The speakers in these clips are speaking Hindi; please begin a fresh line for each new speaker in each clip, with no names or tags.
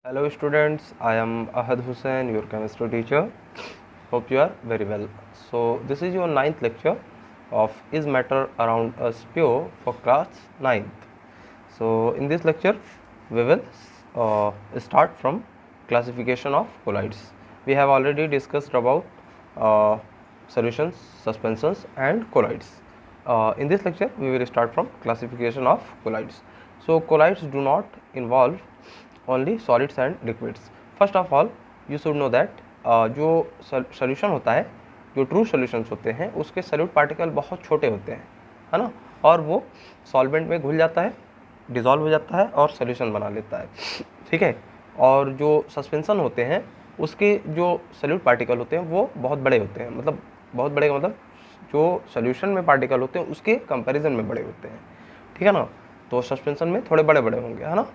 Hello students, I am Ahad Hussain, your chemistry teacher. Hope you are very well. So this is your ninth lecture of Is Matter Around Us Pure for class 9th. So in this lecture we will start from classification of colloids. We have already discussed about solutions, suspensions and colloids. In this lecture we will start from classification of colloids. So colloids do not involve only solids and liquids. First of all you should know that जो solution होता है, जो ट्रू सॉल्यूशंस होते हैं उसके सॉल्यूट पार्टिकल बहुत छोटे होते हैं, है ना, और वो सॉल्वेंट में घुल जाता है, डिज़ोल्व हो जाता है और सॉल्यूशन बना लेता है, ठीक है। और जो सस्पेंशन होते हैं उसके जो सॉल्यूट पार्टिकल होते हैं वो बहुत बड़े होते हैं, मतलब बहुत बड़े का मतलब जो सॉल्यूशन में पार्टिकल होते हैं उसके कंपैरिजन में बड़े होते हैं, ठीक है ना। तो सस्पेंशन में थोड़े बड़े बड़े होंगे, है ना,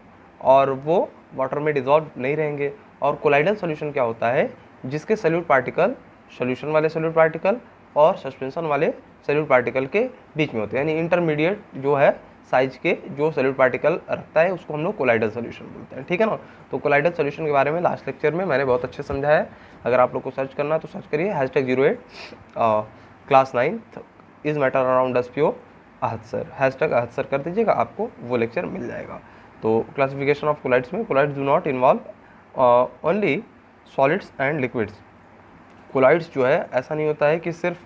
और वो वाटर में डिज़ोल्व नहीं रहेंगे। और कोलाइडल सॉल्यूशन क्या होता है, जिसके सॉल्यूट पार्टिकल सॉल्यूशन वाले सॉल्यूट पार्टिकल और सस्पेंशन वाले सॉल्यूट पार्टिकल के बीच में होते हैं, यानी इंटरमीडिएट जो है साइज के जो सॉल्यूट पार्टिकल रखता है उसको हम लोग कोलाइडल सॉल्यूशन बोलते हैं, ठीक है ना। तो कोलाइडल सॉल्यूशन के बारे में लास्ट लेक्चर में मैंने बहुत अच्छे समझाया है। अगर आप लोग को सर्च करना है तो सर्च करिए #08 class 9th is matter around us pure Aahat sir, #आहत सर कर दीजिएगा, आपको वो लेक्चर मिल जाएगा। तो क्लासिफिकेशन ऑफ कोलाइड्स में colloids do not involve only solids and liquids. Colloids जो है ऐसा नहीं होता है कि सिर्फ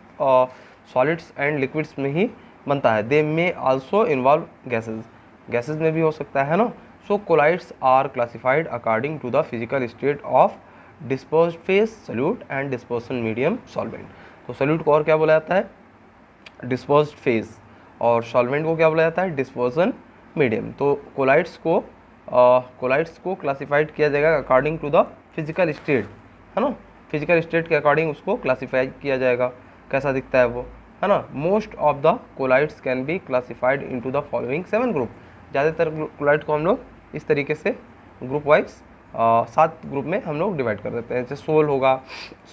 सॉलिड्स एंड लिक्विड्स में ही बनता है, दे में आल्सो इन्वॉल्व गैसेज में भी हो सकता है ना। So colloids are classified according to the physical state of dispersed phase solute and dispersion medium solvent. तो सॉल्यूट को और क्या बोला जाता है, डिस्पर्स्ड फेज, और सॉल्वेंट को क्या बोला जाता है, डिस्पर्सन मीडियम। तो कोलाइड्स को क्लासिफाइड किया जाएगा according to the physical state, है ना, फिजिकल स्टेट के अकॉर्डिंग उसको क्लासिफाई किया जाएगा, कैसा दिखता है वो, है ना। Most of the colloids can be classified into the following 7 group. ज़्यादातर कोलाइड को हम लोग इस तरीके से ग्रुप वाइज 7 ग्रुप में हम लोग डिवाइड कर देते हैं, जैसे सोल होगा,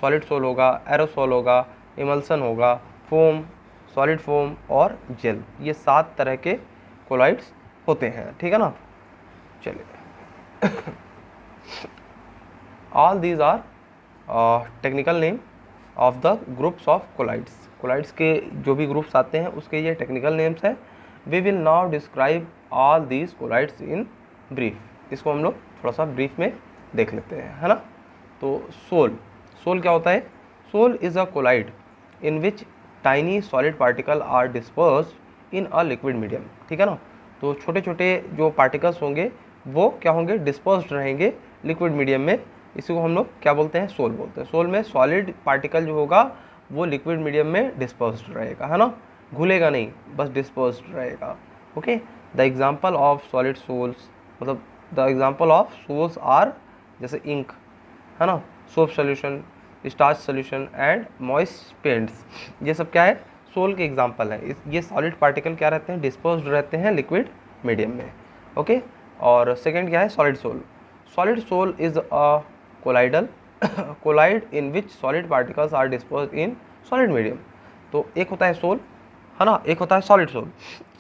सॉलिड सोल होगा, एरोसोल होगा, इमल्सन होगा, फोम, सॉलिड फोम और जेल, ये 7 तरह के कोलाइड्स होते हैं, ठीक है ना। चलिए all these are technical name of the groups of colloids. Colloids के जो भी ग्रुप्स आते हैं उसके ये टेक्निकल नेम्स हैं। We will now describe all these colloids in brief. इसको हम लोग थोड़ा सा ब्रीफ में देख लेते हैं, है ना। तो सोल क्या होता है, sol is a colloid in which tiny solid particle are dispersed in a liquid medium, ठीक है ना। तो छोटे छोटे जो पार्टिकल्स होंगे वो क्या होंगे, डिस्पर्स्ड रहेंगे लिक्विड मीडियम में, इसी को हम लोग क्या बोलते हैं, सोल बोलते हैं। सोल में सॉलिड पार्टिकल जो होगा वो लिक्विड मीडियम में डिस्पर्स्ड रहेगा, है ना, घुलेगा नहीं, बस डिस्पर्स्ड रहेगा। Okay, the example of solid sols, मतलब the example of sols are जैसे इंक, है ना, soap solution, starch solution and moist paints, ये सब क्या है, सोल के एग्जाम्पल है। ये सॉलिड पार्टिकल क्या रहते हैं, डिस्पर्स्ड रहते हैं लिक्विड मीडियम में। ओके, और सेकेंड क्या है, solid sol. Solid sol is a colloidal colloid in which solid particles are dispersed in solid medium. तो एक होता है सोल, है ना, एक होता है सॉलिड सोल।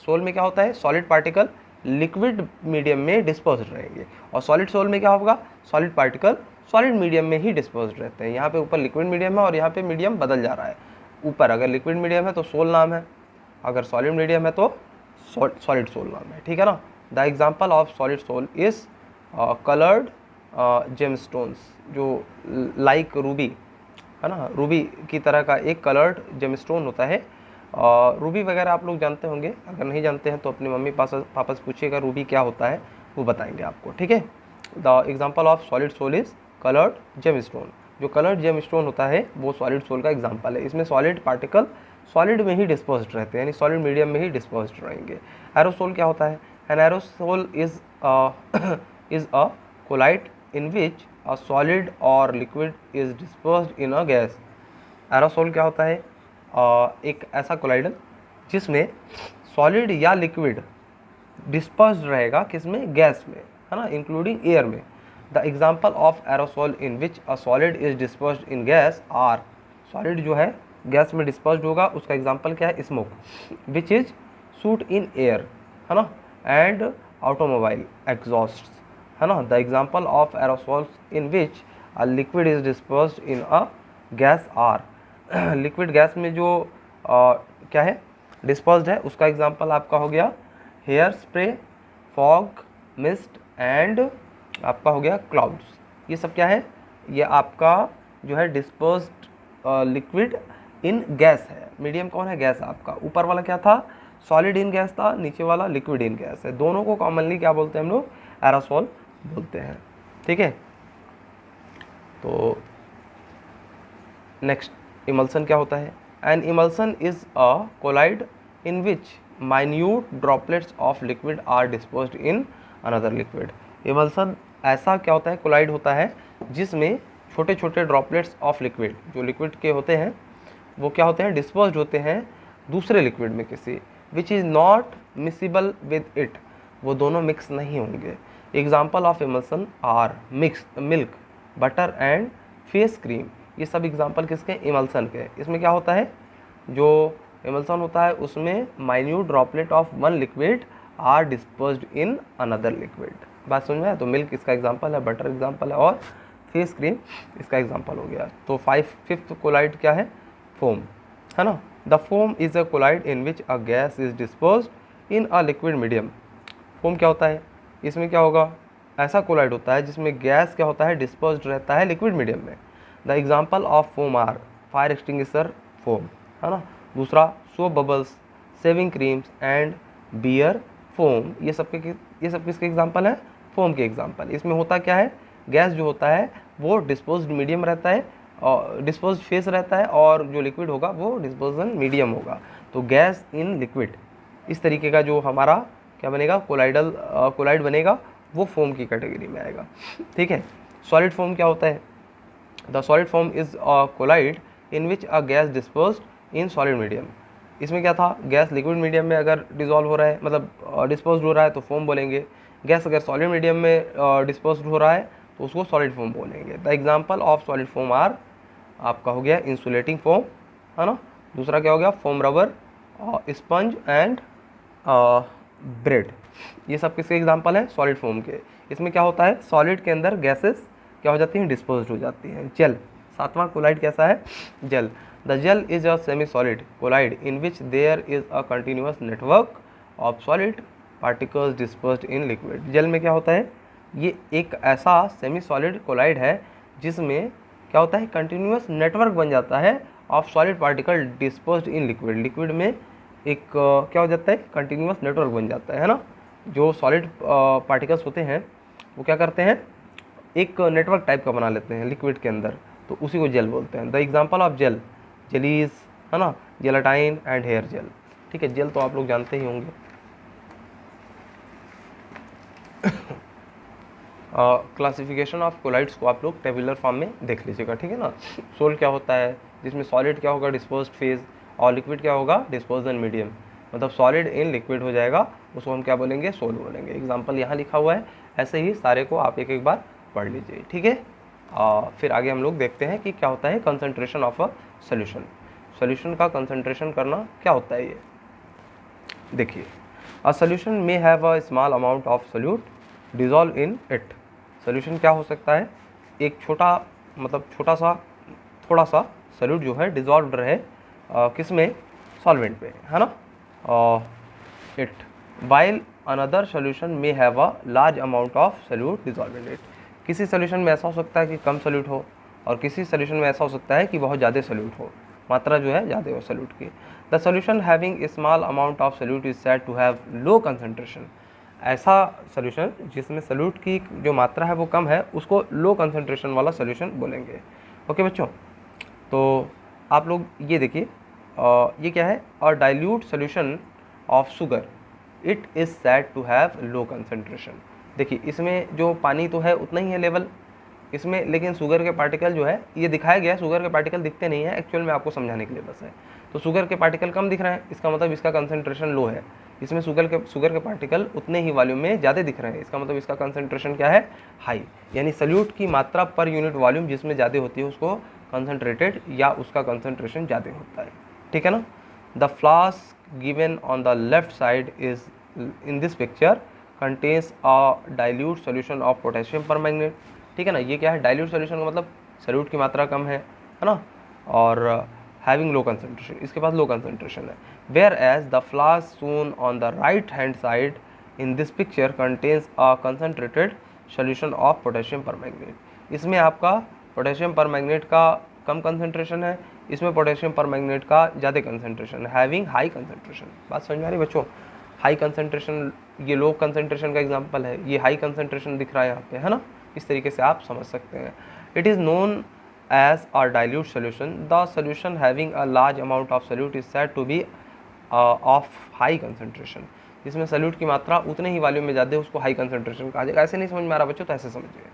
सोल में क्या होता है, सॉलिड पार्टिकल लिक्विड मीडियम में डिस्पर्स्ड रहेंगे, और सॉलिड सोल में क्या होगा, सॉलिड पार्टिकल सॉलिड मीडियम में ही डिस्पर्स्ड रहते हैं। यहाँ पे ऊपर लिक्विड मीडियम है और यहाँ पे मीडियम बदल जा रहा है, ऊपर अगर लिक्विड मीडियम है तो सोल नाम है, अगर सॉलिड मीडियम है तो सॉलिड सोल नाम है, ठीक है ना। The example of solid sol is coloured gemstones, जो लाइक रूबी, है ना, रूबी की तरह का एक कलर्ड जेमस्टोन होता है। रूबी वगैरह आप लोग जानते होंगे, अगर नहीं जानते हैं तो अपने मम्मी पापा से पूछिएगा रूबी क्या होता है, वो बताएंगे आपको, ठीक है। The example of solid sol is coloured gemstone. जो कलर्ड जेमस्टोन होता है वो सॉलिड सोल का एग्जाम्पल है। इसमें सॉलिड पार्टिकल सॉलिड में ही डिस्पर्स्ड रहते हैं, यानी सॉलिड मीडियम में ही डिस्पर्स्ड रहेंगे। एरोसोल क्या होता है, an aerosol is a colloid in which a solid or liquid is dispersed in a gas. Aerosol क्या होता है, एक ऐसा कोलाइडल जिसमें सॉलिड या लिक्विड डिस्पर्स्ड रहेगा, किसमें, गैस में, है ना, इंक्लूडिंग एयर में। The example of aerosol in which a solid is dispersed in gas are, solid जो है गैस में डिस्पर्स्ड होगा उसका एग्जाम्पल क्या है, smoke, which is shoot in air, है ना, एंड ऑटोमोबाइल एग्जॉस्ट, है है ना। The example of aerosols in which a liquid is dispersed in a gas are. Liquid gas में जो क्या है डिस्पर्स्ड है, उसका एग्जाम्पल आपका हो गया hair spray, fog, mist and आपका हो गया क्लाउड्स। ये सब क्या है, ये आपका जो है डिस्पर्स्ड लिक्विड इन गैस है। मीडियम कौन है, गैस आपका। ऊपर वाला क्या था, सॉलिड इन गैस था, नीचे वाला लिक्विड इन गैस है। दोनों को कॉमनली क्या बोलते हैं हम लोग, एरोसोल बोलते हैं। ठीक है, तो नेक्स्ट इमल्सन क्या होता है। An emulsion is a colloid in which minute droplets of liquid are disposed in another liquid. Emulsion ऐसा क्या होता है, कोलाइड होता है जिसमें छोटे छोटे ड्रॉपलेट्स ऑफ लिक्विड, जो लिक्विड के होते हैं वो क्या होते हैं, डिस्पोज्ड होते हैं दूसरे लिक्विड में किसी, which is not miscible with it, वो दोनों मिक्स नहीं होंगे। Example of emulsion are mix milk, butter and face cream. ये सब एग्जाम्पल किसके, इमल्सन के। इसमें क्या होता है, जो इमल्सन होता है उसमें minute droplet of one liquid are dispersed in another liquid. बात समझ में आया। तो मिल्क इसका एग्जाम्पल है, बटर एग्जाम्पल है और फेस क्रीम इसका एग्जाम्पल हो गया। तो फिफ्थ कोलाइड क्या है, फोम, है ना। The foam is a colloid in which a gas is disposed in a liquid medium. Foam क्या होता है, इसमें क्या होगा, ऐसा कोलाइड होता है जिसमें गैस क्या होता है, डिस्पोज्ड रहता है लिक्विड मीडियम में। The example of foam are fire extinguisher foam, है ना। दूसरा soap bubbles, shaving creams and beer foam. ये सब किसके एग्जाम्पल हैं, फोम के एग्जाम्पल। इसमें होता क्या है, गैस जो होता है वो डिस्पोज्ड मीडियम रहता है और डिस्पोज्ड फेस रहता है, और जो लिक्विड होगा वो डिस्पोजल मीडियम होगा। तो गैस इन लिक्विड, इस तरीके का जो हमारा क्या बनेगा, कोलाइड बनेगा, वो फोम की कैटेगरी में आएगा। ठीक है। सॉलिड फोम क्या होता है, the solid foam is a colloid in which a gas disposed in solid medium. इसमें क्या था, गैस लिक्विड मीडियम में अगर डिजोल्व हो रहा है, मतलब डिस्पोज्ड हो रहा है तो फोम बोलेंगे। गैस अगर सॉलिड मीडियम में डिस्पोज्ड हो रहा है तो उसको सॉलिड फोम बोलेंगे। The example of solid foam are आपका हो गया इंसुलेटिंग फोम, है ना। दूसरा क्या हो गया, foam rubber, sponge and bread. ये सब किसके एग्जाम्पल हैं, सॉलिड फोम के। इसमें क्या होता है, सॉलिड के अंदर गैसेस क्या हो जाती हैं, डिस्पोज्ड हो जाती हैं। जेल, सातवां कोलाइड कैसा है, gel. The gel is a semi solid colloid in which there is a continuous network of solid particles dispersed in liquid. Gel में क्या होता है, ये एक ऐसा सेमी सॉलिड कोलाइड है जिसमें क्या होता है, कंटिन्यूअस नेटवर्क बन जाता है of solid particle dispersed in liquid. Liquid में एक क्या हो जाता है, कंटिन्यूअस नेटवर्क बन जाता है ना। जो सॉलिड पार्टिकल्स होते हैं वो क्या करते हैं, एक नेटवर्क टाइप का बना लेते हैं लिक्विड के अंदर, तो उसी को जेल बोलते हैं। The example of gel, jellies, है ना, जेलाटाइन एंड हेयर जेल। ठीक है, जेल तो आप लोग जानते ही होंगे। क्लासिफिकेशन ऑफ कोलाइड्स को आप लोग टेबुलर फॉर्म में देख लीजिएगा। ठीक है ना। सोल क्या होता है, जिसमें सॉलिड क्या होगा, डिस्पोज्ड फेज, और लिक्विड क्या होगा, डिस्पोजल मीडियम। मतलब सॉलिड इन लिक्विड हो जाएगा, उसको हम क्या बोलेंगे, सोल बोलेंगे। एग्जाम्पल यहाँ लिखा हुआ है, ऐसे ही सारे को आप एक एक बार पढ़ लीजिए। ठीक है। फिर आगे हम लोग देखते हैं कि क्या होता है concentration of a solution. Solution का कंसंट्रेशन करना क्या होता है, ये देखिए। A solution may have a small amount of solute dissolve in it. Solution क्या हो सकता है, एक छोटा, मतलब थोड़ा सा सोल्यूट जो है डिजॉल्व रहे किस में, सॉल्वेंट पे, है ना। It while another solution may have a large amount of solute dissolve in it. किसी सोल्यूशन में ऐसा हो सकता है कि कम सोल्यूट हो, और किसी सोल्यूशन में ऐसा हो सकता है कि बहुत ज़्यादा सोल्यूट हो, मात्रा जो है ज़्यादा हो सोल्यूट की। The solution having a small amount of solute is said to have low concentration. ऐसा सोल्यूशन जिसमें सोल्यूट की जो मात्रा है वो कम है, उसको लो कंसंट्रेशन वाला सोल्यूशन बोलेंगे। ओके बच्चों, तो आप लोग ये देखिए, ये क्या है, और dilute solution of sugar it is said to have low concentration. देखिए इसमें जो पानी तो है उतना ही है लेवल इसमें, लेकिन शुगर के पार्टिकल जो है, ये दिखाया गया है, शुगर के पार्टिकल दिखते नहीं है, एक्चुअल में आपको समझाने के लिए बस है। तो शुगर के पार्टिकल कम दिख रहे हैं, इसका मतलब इसका कंसंट्रेशन लो है। इसमें शुगर के पार्टिकल उतने ही वॉल्यूम में ज़्यादा दिख रहे हैं, इसका मतलब इसका कंसंट्रेशन क्या है, हाई। यानी सल्यूट की मात्रा पर यूनिट वॉल्यूम जिसमें ज़्यादा होती है उसको कंसंट्रेटेड या उसका कंसंट्रेशन ज़्यादा होता है। ठीक है ना। The flask given on the left side is in this picture contains a dilute solution of potassium permanganate. ठीक है ना, ये क्या है, डाइल्यूट सोल्यूशन का मतलब सॉल्यूट की मात्रा कम है ना, और हैविंग लो कंसंट्रेशन, इसके पास लो कंसंट्रेशन है। Where as the flask shown on the right hand side in this picture contains a concentrated solution of potassium permanganate. इसमें आपका पोटेशियम परमैंगनेट का कम कंसंट्रेशन है, इसमें पोटेशियम परमैंगनेट का ज़्यादा कंसंट्रेशन है, हैविंग हाई कंसंट्रेशन। बात समझ में आ रही बच्चों, हाई कंसंट्रेशन, ये लो कंसंट्रेशन का एग्जांपल है, ये हाई कंसंट्रेशन दिख रहा है यहाँ पे, है ना, इस तरीके से आप समझ सकते हैं। It is known as a dilute solution, the solution having a large amount of solute is said to be of high concentration. जिसमें सोल्यूट की मात्रा उतने ही वॉल्यूम में ज़्यादा है उसको हाई कंसंट्रेशन कहा जाएगा। ऐसे नहीं समझ में आ रहा बच्चों तो ऐसे समझिए,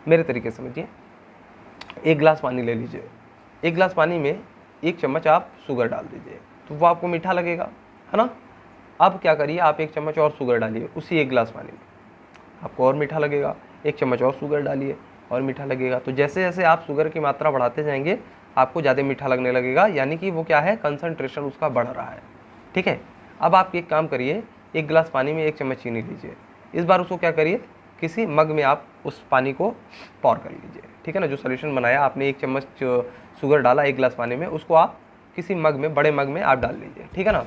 मेरे तरीके से समझिए। एक गिलास पानी ले लीजिए, एक गिलास पानी में 1 चम्मच आप शुगर डाल दीजिए तो वो आपको मीठा लगेगा, है ना। अब क्या करिए, आप 1 चम्मच और शुगर डालिए उसी 1 गिलास पानी में, आपको और मीठा लगेगा। 1 चम्मच और शुगर डालिए और मीठा लगेगा। तो जैसे जैसे आप शुगर की मात्रा बढ़ाते जाएंगे आपको ज़्यादा मीठा लगने लगेगा, यानी कि वो क्या है, कंसंट्रेशन उसका बढ़ रहा है। ठीक है, अब आप एक काम करिए, 1 गिलास पानी में 1 चम्मच चीनी लीजिए, इस बार उसको क्या करिए, किसी मग में आप उस पानी को पॉर कर लीजिए। ठीक है ना, जो सोल्यूशन बनाया आपने, 1 चम्मच शुगर डाला 1 गिलास पानी में, उसको आप किसी मग में, बड़े मग में आप डाल लीजिए। ठीक है ना,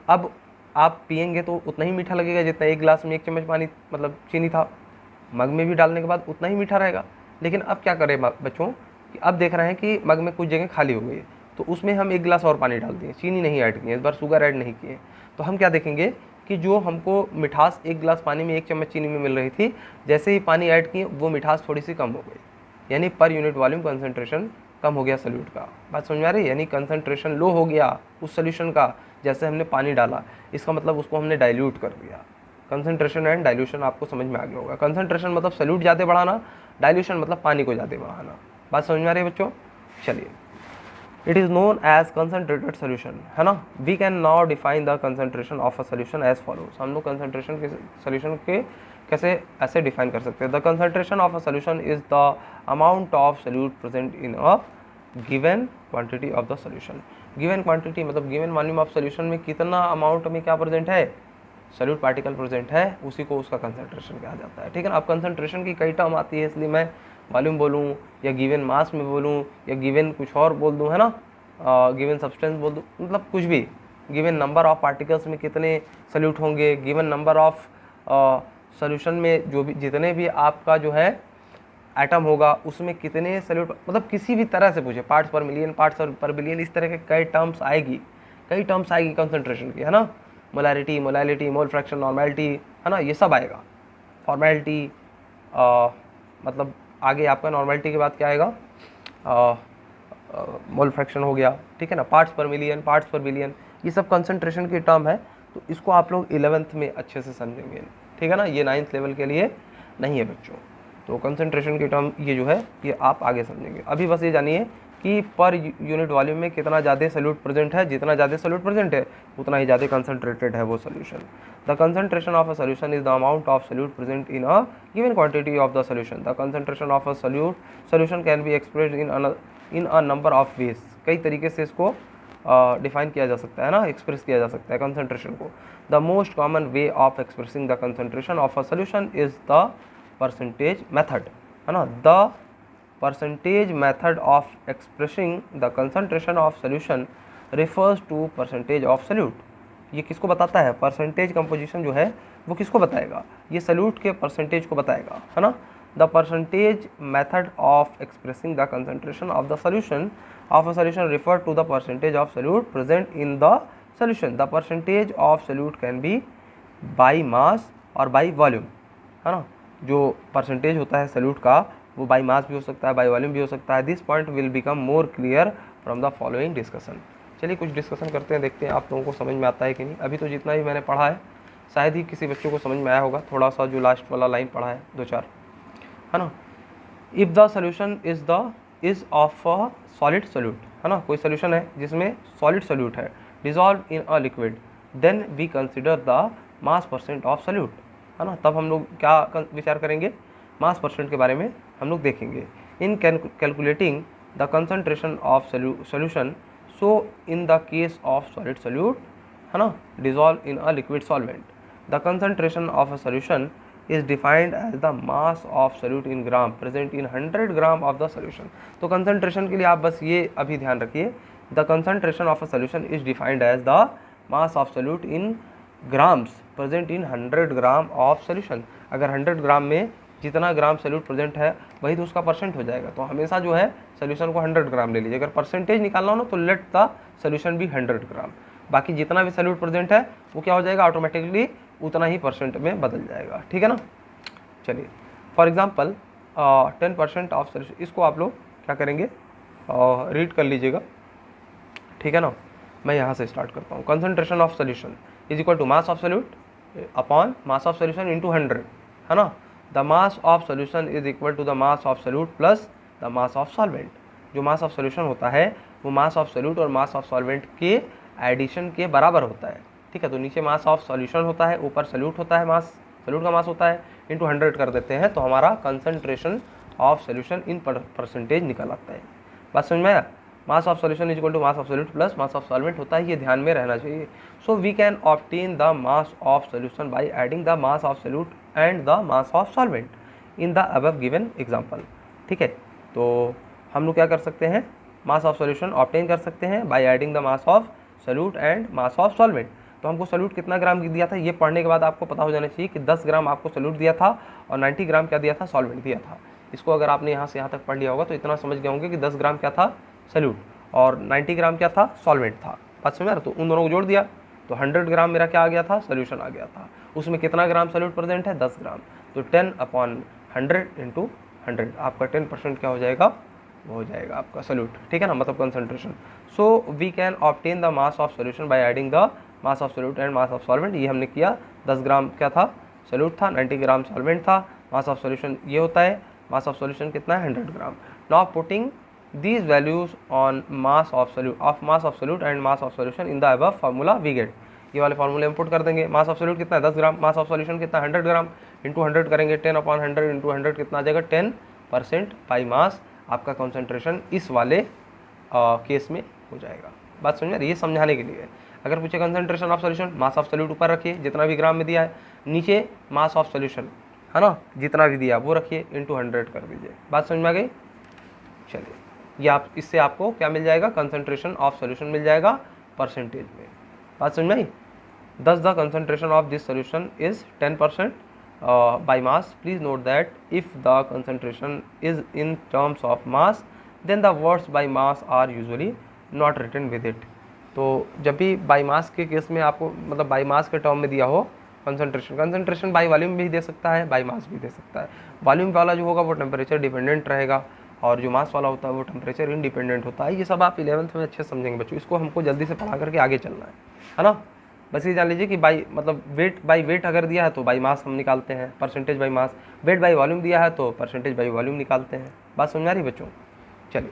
अब आप पियेंगे तो उतना ही मीठा लगेगा जितना 1 गिलास में 1 चम्मच पानी मतलब चीनी था, मग में भी डालने के बाद उतना ही मीठा रहेगा। लेकिन अब क्या करें बच्चों कि अब देख रहे हैं कि मग में कुछ जगह खाली हो गई है, तो उसमें हम 1 गिलास और पानी डाल दिए, चीनी नहीं ऐड किए, इस बार शुगर ऐड नहीं किए। तो हम क्या देखेंगे कि जो हमको मिठास 1 गिलास पानी में 1 चम्मच चीनी में मिल रही थी, जैसे ही पानी ऐड किए वो मिठास थोड़ी सी कम हो गई, यानी पर यूनिट वॉल्यूम कंसंट्रेशन कम हो गया सोल्यूट का। बात समझ में आ रही है, यानी कंसंट्रेशन लो हो गया उस सोल्यूशन का जैसे हमने पानी डाला, इसका मतलब उसको हमने डाइल्यूट कर दिया। कंसंट्रेशन एंड डाइल्यूशन आपको समझ में आ गया होगा। कंसंट्रेशन मतलब सोल्यूट ज़्यादा बढ़ाना, डाइल्यूशन मतलब पानी को ज़्यादा बढ़ाना। बात समझ में आ रही है बच्चों, चलिए। It is known as concentrated solution, है ना। We can now define the concentration of a solution as follows. हम लोग कंसंट्रेशन के सोल्यूशन के कैसे ऐसे डिफाइन कर सकते हैं। The concentration of a solution is the amount of solute present in a given quantity of the solution. Given quantity मतलब गिवन वॉल्यूम ऑफ सोल्यूशन में कितना अमाउंट में क्या प्रेजेंट है, सोल्यूट पार्टिकल प्रेजेंट है, उसी को उसका कंसंट्रेशन कहा जाता है। ठीक है ना। अब कंसंट्रेशन की कई टर्म आती है, इसलिए मैं वॉल्यूम बोलूँ या गिवन मास में बोलूँ या गिवन कुछ और बोल दूँ, है ना, गिवन सब्सटेंस बोल दूँ, मतलब कुछ भी, गिवन नंबर ऑफ पार्टिकल्स में कितने सोल्यूट होंगे, गिवन नंबर ऑफ सोल्यूशन में जो भी जितने भी आपका जो है एटम होगा उसमें कितने सोल्यूट, मतलब किसी भी तरह से पूछे, पार्ट्स पर मिलियन, पार्ट्स पर बिलियन, इस तरह के कई टर्म्स आएगी कंसंट्रेशन की, है ना। Molarity, molality, mole fraction, normality, है ना, ये सब आएगा। फॉर्मेलिटी, मतलब आगे आपका नॉर्मेलिटी के बाद क्या आएगा, मोल फ्रैक्शन हो गया। ठीक है ना, पार्ट्स पर मिलियन, पार्ट्स पर बिलियन, ये सब कंसंट्रेशन की टर्म है। तो इसको आप लोग 11th में अच्छे से समझेंगे। ठीक है ना, ये 9th लेवल के लिए नहीं है बच्चों। तो कंसंट्रेशन की टर्म ये जो है ये आप आगे समझेंगे। अभी बस ये जानिए कि पर यूनिट वॉल्यूम में कितना ज़्यादा सोल्यूट प्रेजेंट है, जितना ज़्यादा सोल्यूट प्रेजेंट है उतना ही ज़्यादा कंसंट्रेटेड है वो solution. The concentration of a solution is the amount of solute present in a given quantity of the solution. The concentration of a solution can be expressed in a number of ways. कई तरीके से इसको डिफाइन किया जा सकता है ना, एक्सप्रेस किया जा सकता है कंसंट्रेशन को। The most common way of expressing the concentration of a solution is the percentage method, है ना। The percentage method of expressing the concentration of solution refers to percentage of solute। ये किसको बताता है, परसेंटेज कंपोजिशन जो है वो किसको बताएगा, ये सल्यूट के परसेंटेज को बताएगा, है ना। The percentage method of expressing the concentration of the solution of a solution refer to the percentage of solute present in the solution. The percentage of solute can be by mass और बाई वॉल्यूम, है ना। जो परसेंटेज होता है सल्यूट का वो बाई मास भी हो सकता है, बाई वॉल्यूम भी हो सकता है। This point will become more clear from the following discussion. चलिए कुछ डिस्कशन करते हैं, देखते हैं आप लोगों को समझ में आता है कि नहीं। अभी तो जितना भी मैंने पढ़ा है शायद ही किसी बच्चों को समझ में आया होगा, थोड़ा सा जो लास्ट वाला लाइन पढ़ा है 2-4, है ना। If the solution is of a solid solute, है ना, कोई सोल्यूशन है जिसमें सॉलिड सोल्यूट है, dissolve in a liquid, then we consider the mass percent of solute, है ना। तब हम लोग क्या विचार करेंगे, मास परसेंट के बारे में हम लोग देखेंगे। In calculating the concentration of solution, so in the case of solid solute, है ना, dissolve in a liquid solvent, the concentration of a solution is defined as the mass of solute in gram present in 100 gram of the solution. तो कंसंट्रेशन के लिए आप बस ये अभी ध्यान रखिए, the concentration of a solution is defined as the mass of solute in grams present in 100 gram of solution. अगर 100 ग्राम में जितना ग्राम सोल्यूट प्रेजेंट है वही तो उसका परसेंट हो जाएगा। तो हमेशा जो है सोल्यूशन को 100 ग्राम ले लीजिए। अगर परसेंटेज निकालना हो ना तो लेट द सोल्यूशन भी 100 ग्राम, बाकी जितना भी सोल्यूट प्रेजेंट है वो क्या हो जाएगा, ऑटोमेटिकली उतना ही परसेंट में बदल जाएगा। ठीक है ना। चलिए फॉर एग्जांपल 10% ऑफ सोल्यूशन, इसको आप लोग क्या करेंगे, रीड कर लीजिएगा। ठीक है ना। मैं यहाँ से स्टार्ट करता हूँ। Concentration of solution is equal to mass of solute upon mass of solution into 100, है ना। The mass of solution is equal to the mass of solute plus the mass of solvent. जो मास ऑफ सोल्यूशन होता है वो मास ऑफ सोल्यूट और मास ऑफ सॉल्वेंट के एडिशन के बराबर होता है। ठीक है। तो नीचे मास ऑफ सॉल्यूशन होता है, ऊपर सोल्यूट होता है, मास सोल्यूट का मास होता है, इंटू 100 कर देते हैं तो हमारा concentration of solution in percentage निकल आता है। बात समझ में आया। Mass of solution is equal to mass of solute plus mass of solvent होता है, ये ध्यान में रहना चाहिए। So we can obtain the mass of solution by adding the mass of solute and the mass of solvent in the above given example. ठीक है। तो हम लोग क्या कर सकते हैं, मास ऑफ सोल्यूशन ऑब्टेन कर सकते हैं bye adding the mass of solute and mass of solvent. तो हमको सोल्यूट कितना ग्राम दिया था, ये पढ़ने के बाद आपको पता हो जाना चाहिए कि 10 ग्राम आपको सोल्यूट दिया था और 90 ग्राम क्या दिया था, सॉल्वेंट दिया था। इसको अगर आपने यहाँ से यहाँ तक पढ़ लिया होगा तो इतना समझ गए होंगे कि 10 ग्राम क्या था, सोल्यूट, और 90 ग्राम क्या था, सॉल्वेंट था। बात समझ रहे। तो उन दोनों को जोड़ दिया तो 100 ग्राम मेरा क्या आ गया था, सोल्यूशन आ गया था। उसमें कितना ग्राम सोल्यूट प्रेजेंट है, 10 ग्राम। तो 10/100 इंटू 100 आपका 10% क्या हो जाएगा, वो हो जाएगा आपका सोल्यूट। ठीक है ना, मतलब concentration. So we can obtain the mass of solution by adding the mass of solute and mass of solvent. ये हमने किया। 10 ग्राम क्या था, सोल्यूट था, 90 ग्राम सॉल्वेंट था। मास ऑफ सोल्यूशन ये होता है, मास ऑफ सोल्यूशन कितना है, 100 gram. Now putting these values on mass of solute and mass of solution in the above formula we get। ये वाले फॉर्मूले हम पुट कर देंगे। मास ऑफ सोल्यूट कितना है, 10 ग्राम, मास ऑफ सॉल्यूशन कितना है, 100 ग्राम, इंटू 100 करेंगे 10/100 इंटू 100 कितना आ जाएगा, 10% बाई मास। आपका कंसंट्रेशन इस वाले केस में हो जाएगा। बात समझ रही है, ये समझाने के लिए। अगर पूछे concentration of solution, mass of solute ऊपर रखिए जितना भी ग्राम में दिया है, नीचे मास ऑफ सोल्यूशन है ना जितना भी दिया वो रखिए, इंटू 100 कर दीजिए। बात समझ में आ गई। चलिए ये आप इससे आपको क्या मिल जाएगा, कंसंट्रेशन ऑफ सोल्यूशन मिल जाएगा परसेंटेज में। बात समझ में आई। Thus the concentration of this solution is 10% by mass. Please note that if the concentration is in terms of mass, then the words by mass are usually not written with it। तो जब भी बाई मास के केस में आपको मतलब बाई मास के टर्म में दिया हो कंसंट्रेशन बाई वॉल्यूम भी दे सकता है, बाई मास भी दे सकता है। वॉल्यूम वाला जो होगा वो टेम्परेचर डिपेंडेंट रहेगा और जो मास वाला होता है वो टेम्परेचर इंडिपेंडेंट होता है। ये सब आप 11th में अच्छे समझेंगे बच्चों। इसको हमको जल्दी से पढ़ा करके आगे चलना है ना। बस ये जान लीजिए कि बाई मतलब वेट बाई वेट अगर दिया है तो बाई मास हम निकालते हैं, percentage by mass. Weight by volume दिया है तो परसेंटेज बाई वॉल्यूम निकालते हैं। बात समझ आ रही बच्चों। चलिए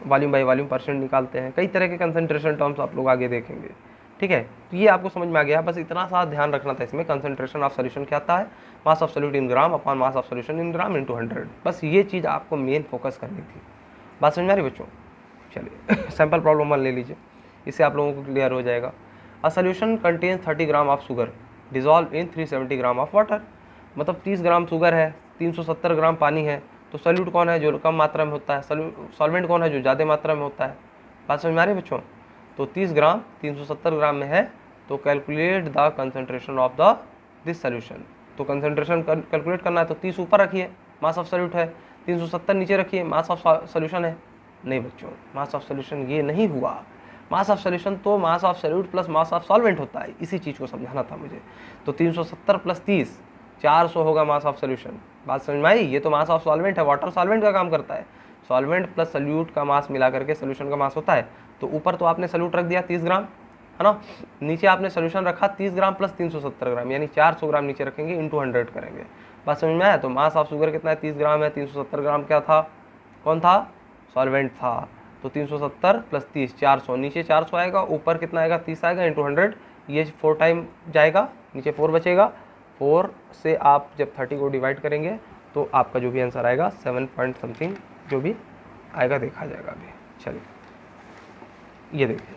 वॉल्यूम बाई वॉल्यूम परसेंट निकालते हैं। कई तरह के कंसंट्रेशन टर्म्स आप लोग आगे देखेंगे। ठीक है। तो ये आपको समझ में आ गया। बस इतना सा ध्यान रखना था इसमें, कंसंट्रेशन ऑफ सोल्यूशन क्या आता है, मास of solute in gram upon mass of solution in gram into 100। बस ये चीज़ आपको मेन फोकस करनी थी। बात समझ में आ रही बच्चों। चलिए सैम्पल प्रॉब्लम 1 ले लीजिए, इससे आप लोगों को क्लियर हो जाएगा। A solution contains 30 gram of sugar dissolve in 370 gram of water. मतलब 30 ग्राम शुगर है, 370 ग्राम पानी है, तो सोल्यूट कौन है जो कम मात्रा में होता है, सॉल्वेंट कौन है जो ज़्यादा मात्रा में होता है। बात समझ में आ रही बच्चों। तो 30 ग्राम 370 ग्राम में है, तो calculate the concentration of the this solution. तो कंसंट्रेशन कैलकुलेट करना है तो 30 ऊपर रखिए, मास ऑफ सोल्यूट है, 370 नीचे रखिए, मास ऑफ सोल्यूशन है। नहीं बच्चों, मास ऑफ सोल्यूशन ये नहीं हुआ। मास ऑफ सोल्यूशन तो mass of solute plus mass of solvent होता है। इसी चीज़ को समझाना था मुझे। तो 370 प्लस 30 400 होगा मास ऑफ सोल्यूशन। बात समझ में आई। ये तो मास ऑफ सॉल्वेंट है, वाटर सॉल्वेंट का काम करता है। सॉल्वेंट प्लस सोल्यूट का मास मिला करके सोल्यूशन का मास होता है। तो ऊपर तो आपने सोल्यूट रख दिया 30 ग्राम, है ना, नीचे आपने सोल्यूशन रखा 30 ग्राम प्लस 370 ग्राम, यानी 400 ग्राम नीचे रखेंगे, इंटू 100 करेंगे। बात समझ में आया। तो मास ऑफ शुगर कितना है, 30 ग्राम है, 370 ग्राम क्या था, कौन था, सॉल्वेंट था। तो 370 प्लस 30 400, नीचे 400 आएगा, ऊपर कितना आएगा 30 आएगा, इंटू 100। ये 4 टाइम जाएगा, नीचे 4 बचेगा। 4 से आप जब 30 को डिवाइड करेंगे तो आपका जो भी आंसर आएगा 7 पॉइंट समथिंग जो भी आएगा देखा जाएगा अभी। चलिए ये देखिए।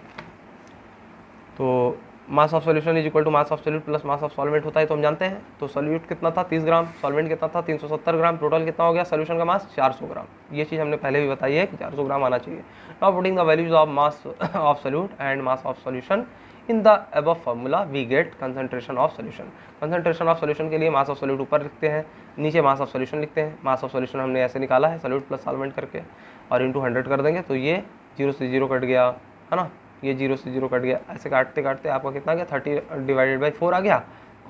तो mass of solution is equal to mass of solute plus mass of solvent होता है, तो हम जानते हैं। तो सॉल्यूट कितना था 30 ग्राम, सॉल्वेंट कितना था 370 ग्राम, टोटल कितना हो गया सॉल्यूशन का मास 400 ग्राम। ये चीज़ हमने पहले भी बताई है कि 400 ग्राम आना चाहिए। Now putting the values of mass of solute and mass of solution in the above formula we get concentration of solution. Concentration of solution के लिए मास ऑफ सॉल्यूट ऊपर लिखते हैं, नीचे मास ऑफ सॉल्यूशन लिखते हैं। मास ऑफ सॉल्यूशन हमने ऐसे निकाला है सॉल्यूट प्लस सॉल्वेंट करके, और इंटू 100 कर देंगे तो ये 0 से 0 कट गया, है ना, ये 0 से 0 कट गया। ऐसे काटते काटते आपका कितना गया 30 डिवाइडेड बाई 4 आ गया,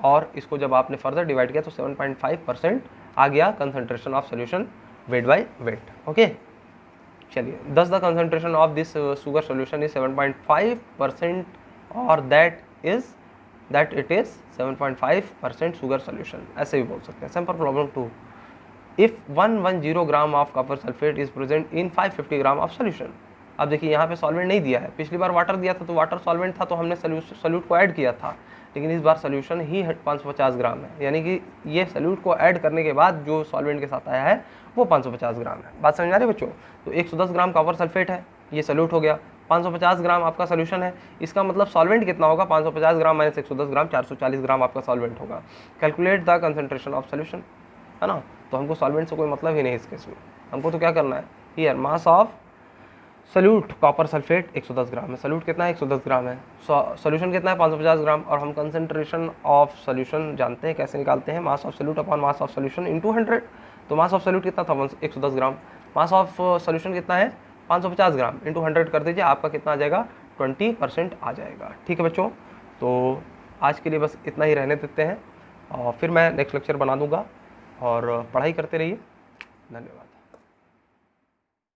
और इसको जब आपने फर्दर डिवाइड किया तो 7.5% आ गया concentration of solution weight by weight. Okay, चलिए, दस the concentration of this sugar solution is 7.5%, और that it is 7.5% sugar solution, ऐसे भी बोल सकते हैं। Simple problem 2, if 110 gram of copper sulphate is present in 550 gram of solution. अब देखिए यहाँ पे सॉल्वेंट नहीं दिया है, पिछली बार वाटर दिया था तो वाटर सॉल्वेंट था तो हमने सॉल्यूट को ऐड किया था, लेकिन इस बार सॉल्यूशन ही 550 ग्राम है, यानी कि ये सॉल्यूट को ऐड करने के बाद जो सॉल्वेंट के साथ आया है वो 550 ग्राम है। बात समझ आ रही है बच्चों? तो 110 ग्राम कॉपर सल्फेट है, ये सॉल्यूट हो गया, 550 ग्राम आपका सॉल्यूशन है, इसका मतलब सॉल्वेंट कितना होगा 550 ग्राम माइनस 110 ग्राम, 440 ग्राम आपका सॉल्वेंट होगा। Calculate the concentration of solution, है ना, तो हमको सॉल्वेंट से कोई मतलब ही नहीं इस केस में, हमको तो क्या करना है, here mass of solute copper sulphate 110 ग्राम है, सॉल्यूट कितना है 110 ग्राम है, सॉल्यूशन कितना है 550 ग्राम, और हम कंसंट्रेशन ऑफ सॉल्यूशन जानते हैं, कैसे निकालते हैं, मास of solute upon mass of solution into 100। तो मास ऑफ सॉल्यूट कितना था 110 ग्राम, मास ऑफ सॉल्यूशन कितना है 550 ग्राम, इंटू 100 कर दीजिए, आपका कितना आ जाएगा 20% आ जाएगा। ठीक है बच्चों, तो आज के लिए बस इतना ही रहने देते हैं, और फिर मैं नेक्स्ट लेक्चर बना दूंगा, और पढ़ाई करते रहिए। धन्यवाद।